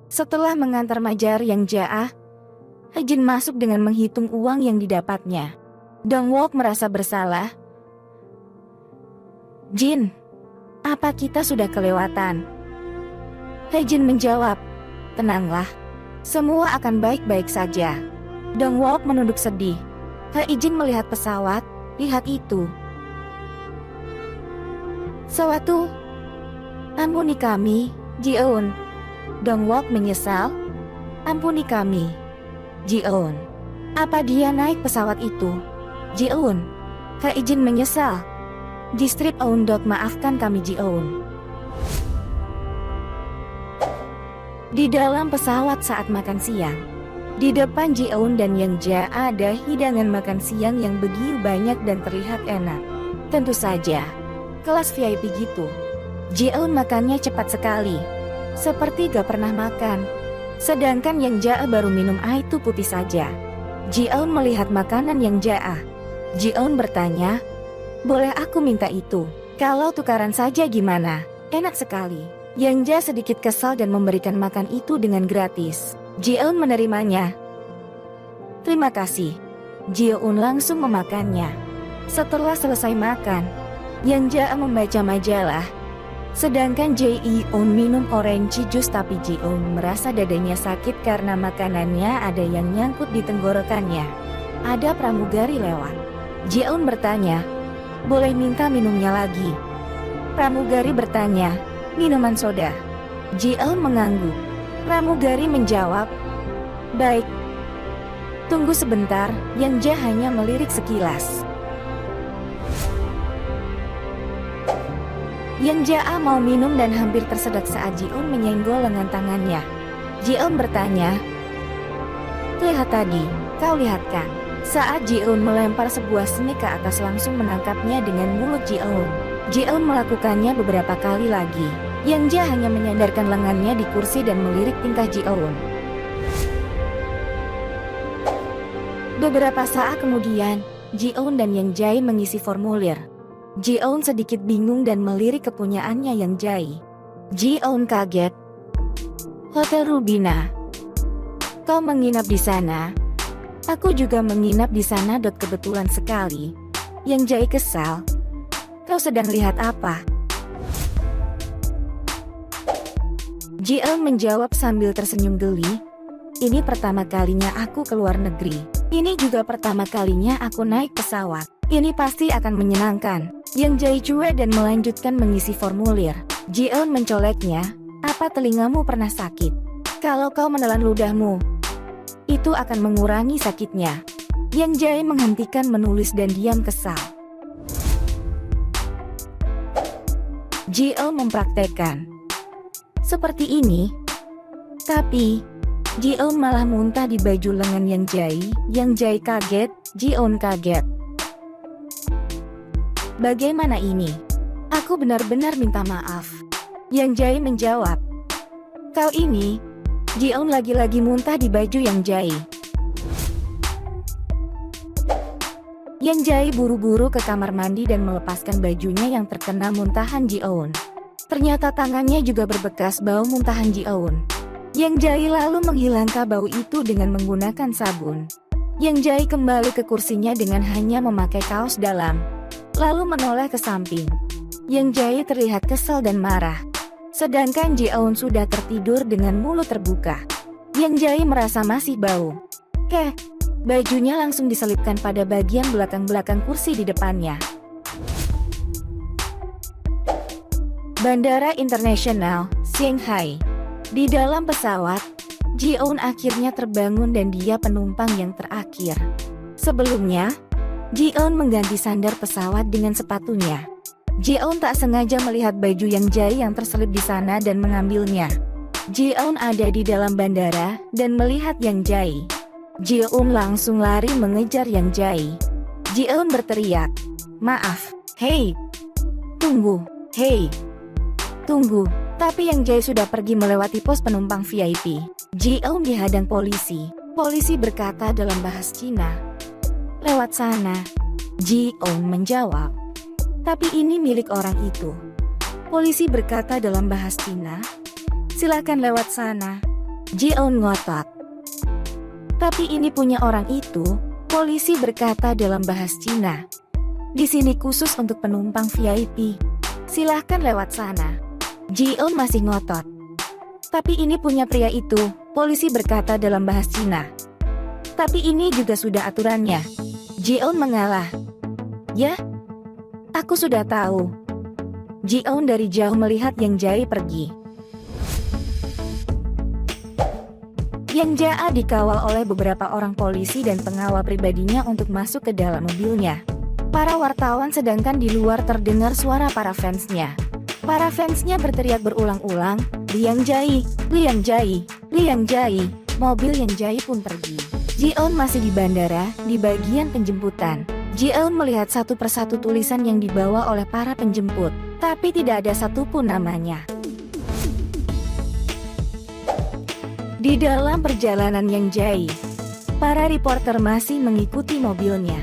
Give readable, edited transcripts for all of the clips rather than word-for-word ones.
Setelah mengantar Majar Yang Jaah, Jin masuk dengan menghitung uang yang didapatnya. Dongwook merasa bersalah. Jin, apa kita sudah kelewatan? Jin menjawab, tenanglah, semua akan baik-baik saja. Dongwook menunduk sedih. Jin melihat pesawat, lihat itu. Sewatu, ampuni kami, Ji-eun. Dongwook menyesal. Ampuni kami, Ji-eun. Apa dia naik pesawat itu? Ji-eun. Jin menyesal. Ji-strip Eun. Maafkan kami, Ji-eun. Di dalam pesawat saat makan siang, di depan Ji-eun dan Yang Jaah ada hidangan makan siang yang begitu banyak dan terlihat enak. Tentu saja, kelas VIP gitu. Ji-eun makannya cepat sekali, seperti gak pernah makan. Sedangkan Yang Jaah baru minum air putih saja. Ji-eun melihat makanan Yang Jaah. Ji-eun bertanya, boleh aku minta itu? Kalau tukaran saja gimana? Enak sekali. Yang Jaah sedikit kesal dan memberikan makan itu dengan gratis. Ji-eun menerimanya. Terima kasih. Ji-eun langsung memakannya. Setelah selesai makan, Yang Jaah membaca majalah. Sedangkan Ji-eun minum orange juice, tapi Ji-eun merasa dadanya sakit karena makanannya ada yang nyangkut di tenggorokannya. Ada pramugari lewat. Ji-eun bertanya, boleh minta minumnya lagi? Pramugari bertanya, minuman soda. Ji-eun mengangguk. Pramugari menjawab, baik. Tunggu sebentar, Yang Jaah hanya melirik sekilas. Yang Jaah mau minum dan hampir tersedak saat Ji-eun menyenggol lengan tangannya. Ji-eun bertanya, lihat tadi, kau lihat kan? Saat Ji-eun melempar sebuah snack ke atas langsung menangkapnya dengan mulut Ji-eun. Ji-eun melakukannya beberapa kali lagi. Yang Jaah hanya menyandarkan lengannya di kursi dan melirik tingkah Ji-eun. Beberapa saat kemudian, Ji-eun dan Yang Jae mengisi formulir. Ji-eun sedikit bingung dan melirik kepunyaannya Yang Jae. Ji-eun kaget. Hotel Rubina. Kau menginap di sana? Aku juga menginap di sana. Kebetulan sekali. Yang Jae kesal. Kau sedang lihat apa? Ji-eun menjawab sambil tersenyum geli. Ini pertama kalinya aku keluar negeri. Ini juga pertama kalinya aku naik pesawat. Ini pasti akan menyenangkan. Yang Jae cuek dan melanjutkan mengisi formulir. Ji-eun mencoleknya. Apa telingamu pernah sakit? Kalau kau menelan ludahmu, itu akan mengurangi sakitnya. Yang Jae menghentikan menulis dan diam kesal. Ji-eun mempraktekkan. Seperti ini. Tapi Ji-eun malah muntah di baju lengan Yang Jae. Yang Jae kaget, Ji-eun kaget. Bagaimana ini? Aku benar-benar minta maaf. Yang Jae menjawab. Kau ini, Ji-eun lagi-lagi muntah di baju Yang Jae. Yang Jae buru-buru ke kamar mandi dan melepaskan bajunya yang terkena muntahan Ji-eun. Ternyata tangannya juga berbekas bau muntahan Ji-eun. Yang Jae lalu menghilangkan bau itu dengan menggunakan sabun. Yang Jae kembali ke kursinya dengan hanya memakai kaos dalam, lalu menoleh ke samping. Yang Jae terlihat kesal dan marah. Sedangkan Ji-eun sudah tertidur dengan mulut terbuka. Yang Jae merasa masih bau. Bajunya langsung diselipkan pada bagian belakang-belakang kursi di depannya. Bandara Internasional, Shanghai. Di dalam pesawat, Ji-eun akhirnya terbangun dan dia penumpang yang terakhir. Sebelumnya, Ji-eun mengganti sandar pesawat dengan sepatunya. Ji-eun tak sengaja melihat baju Yang Jae yang terselip di sana dan mengambilnya. Ji-eun ada di dalam bandara dan melihat Yang Jae. Ji-eun langsung lari mengejar Yang Jae. Ji-eun berteriak, maaf, hei, tunggu, hei, tunggu. Tapi Yang Jae sudah pergi melewati pos penumpang VIP. Ji-eun dihadang polisi. Polisi berkata dalam bahasa Cina, lewat sana. Ji-eun menjawab, tapi ini milik orang itu. Polisi berkata dalam bahasa Cina, silakan lewat sana. Ji-eun ngotot. Tapi ini punya orang itu, polisi berkata dalam bahasa Cina. Di sini khusus untuk penumpang VIP. Silahkan lewat sana. Ji-eun masih ngotot. Tapi ini punya pria itu, polisi berkata dalam bahasa Cina. Tapi ini juga sudah aturannya. Ji-eun mengalah. Ya? Aku sudah tahu. Ji-eun dari jauh melihat Yang Jae pergi. Yang Jae dikawal oleh beberapa orang polisi dan pengawal pribadinya untuk masuk ke dalam mobilnya. Para wartawan sedangkan di luar terdengar suara para fansnya. Para fansnya berteriak berulang-ulang, Liang Jae, Liang Jae, Liang Jae. Mobil Yang Jae pun pergi. Ji-eun masih di bandara, di bagian penjemputan. Ji-eun melihat satu persatu tulisan yang dibawa oleh para penjemput, tapi tidak ada satupun namanya. Di dalam perjalanan Yang Jae, para reporter masih mengikuti mobilnya.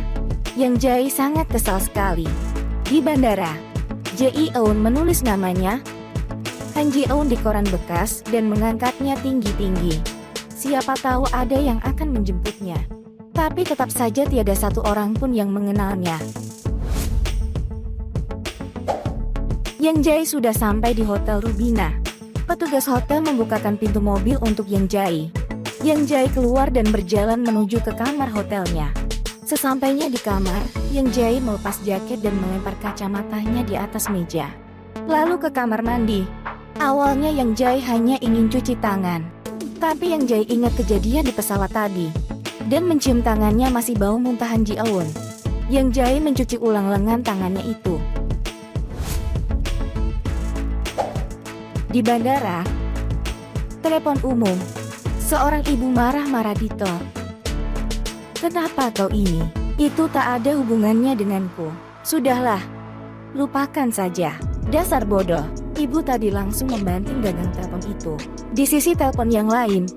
Yang Jae sangat kesal sekali. Di bandara, Ji-eun menulis namanya, Han Ji-eun di koran bekas dan mengangkatnya tinggi-tinggi. Siapa tahu ada yang akan menjemputnya. Tapi tetap saja tiada satu orang pun yang mengenalnya. Yang Jae sudah sampai di Hotel Rubina. Petugas hotel membukakan pintu mobil untuk Yang Jae. Yang Jae keluar dan berjalan menuju ke kamar hotelnya. Sesampainya di kamar, Yang Jae melepas jaket dan melempar kacamatanya di atas meja. Lalu ke kamar mandi. Awalnya Yang Jae hanya ingin cuci tangan. Tapi Yang Jae ingat kejadian di pesawat tadi. Dan mencium tangannya masih bau muntahan Ji-eun. Yang Jae mencuci ulang lengan tangannya itu. Di bandara, telepon umum. Seorang ibu marah-marah di tol. Kenapa kau ini? Itu tak ada hubungannya denganku. Sudahlah, lupakan saja. Dasar bodoh. Ibu tadi langsung membanting gagang telepon itu. Di sisi telepon yang lain,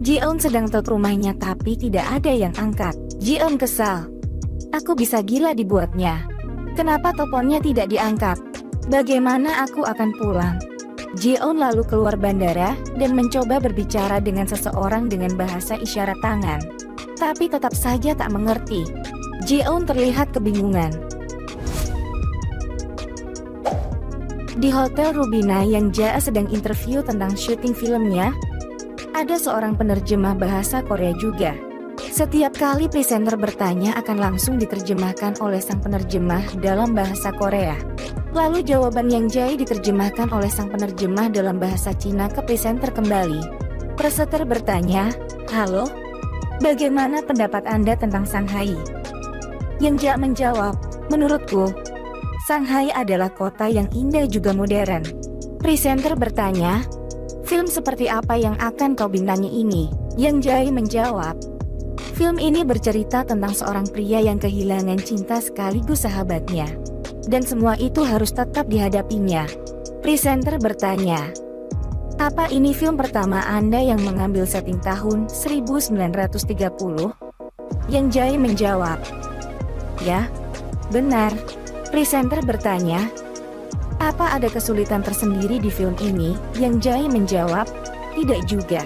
Ji-eun sedang ke rumahnya tapi tidak ada yang angkat. Ji-eun kesal. Aku bisa gila dibuatnya. Kenapa teleponnya tidak diangkat? Bagaimana aku akan pulang? Ji-eun lalu keluar bandara dan mencoba berbicara dengan seseorang dengan bahasa isyarat tangan. Tapi tetap saja tak mengerti. Ji-eun terlihat kebingungan. Di Hotel Rubina Yang Jae sedang interview tentang syuting filmnya. Ada seorang penerjemah bahasa Korea juga. Setiap kali presenter bertanya akan langsung diterjemahkan oleh sang penerjemah dalam bahasa Korea. Lalu jawaban Yang Jae diterjemahkan oleh sang penerjemah dalam bahasa Cina ke presenter kembali. Presenter bertanya, "Halo, bagaimana pendapat Anda tentang Shanghai?" Yang Jae menjawab, "Menurutku, Shanghai adalah kota yang indah juga modern." Presenter bertanya, "Film seperti apa yang akan kau bintangi ini?" Yang Jae menjawab, "Film ini bercerita tentang seorang pria yang kehilangan cinta sekaligus sahabatnya. Dan semua itu harus tetap dihadapinya." Presenter bertanya, "Apa ini film pertama Anda yang mengambil setting tahun 1930? Yang Jae menjawab, "Ya, benar." Presenter bertanya, "Apa ada kesulitan tersendiri di film ini?" Yang Jae menjawab, "Tidak juga."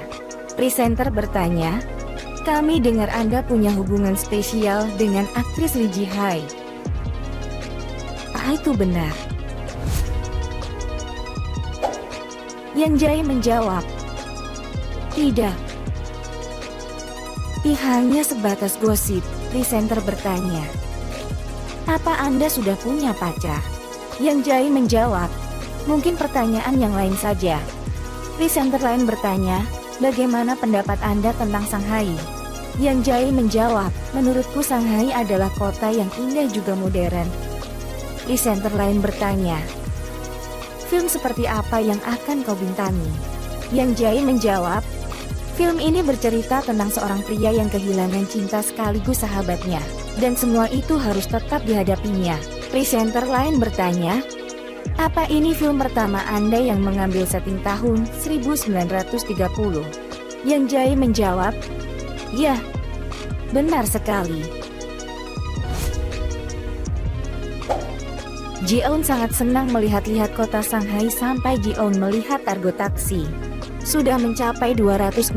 Presenter bertanya, "Kami dengar Anda punya hubungan spesial dengan aktris Lee Ji-hae. Itu benar?" Yang Jae menjawab, "Tidak. Hanya sebatas gosip." Presenter bertanya, "Apa Anda sudah punya pacar?" Yang Jae menjawab, "Mungkin pertanyaan yang lain saja." Presenter lain bertanya, "Bagaimana pendapat Anda tentang Shanghai?" Yang Jae menjawab, "Menurutku Shanghai adalah kota yang indah juga modern." Presenter lain bertanya, "Film seperti apa yang akan kau bintangi?" Yang Jae menjawab, "Film ini bercerita tentang seorang pria yang kehilangan cinta sekaligus sahabatnya. Dan semua itu harus tetap dihadapinya." Presenter lain bertanya, "Apa ini film pertama Anda yang mengambil setting tahun 1930? Yang Jae menjawab, "Ya, benar sekali." Ji-eun sangat senang melihat-lihat kota Shanghai sampai Ji-eun melihat argo taksi. Sudah mencapai 267.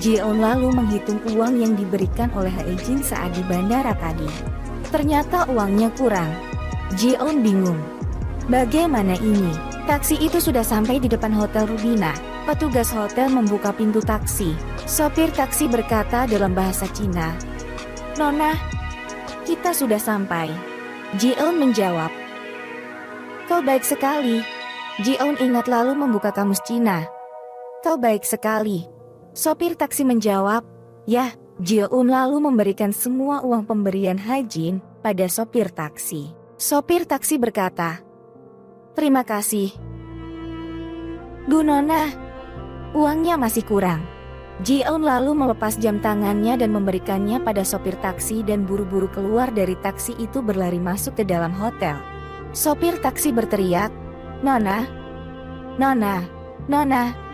Ji-eun lalu menghitung uang yang diberikan oleh Hae-jin saat di bandara tadi. Ternyata uangnya kurang. Ji-eun bingung. Bagaimana ini? Taksi itu sudah sampai di depan Hotel Rubina. Petugas hotel membuka pintu taksi. Sopir taksi berkata dalam bahasa Cina, "Nona, kita sudah sampai." Ji-eun menjawab, "Kau baik sekali." Ji-eun ingat lalu membuka kamus Cina. "Kau baik sekali." Sopir taksi menjawab, "Ya." Ji-eun lalu memberikan semua uang pemberian Hae-jin pada sopir taksi. Sopir taksi berkata, "Terima kasih, Bu Nona. Uangnya masih kurang." Ji-eun lalu melepas jam tangannya dan memberikannya pada sopir taksi dan buru-buru keluar dari taksi itu berlari masuk ke dalam hotel. Sopir taksi berteriak, "Nona, Nona, Nona."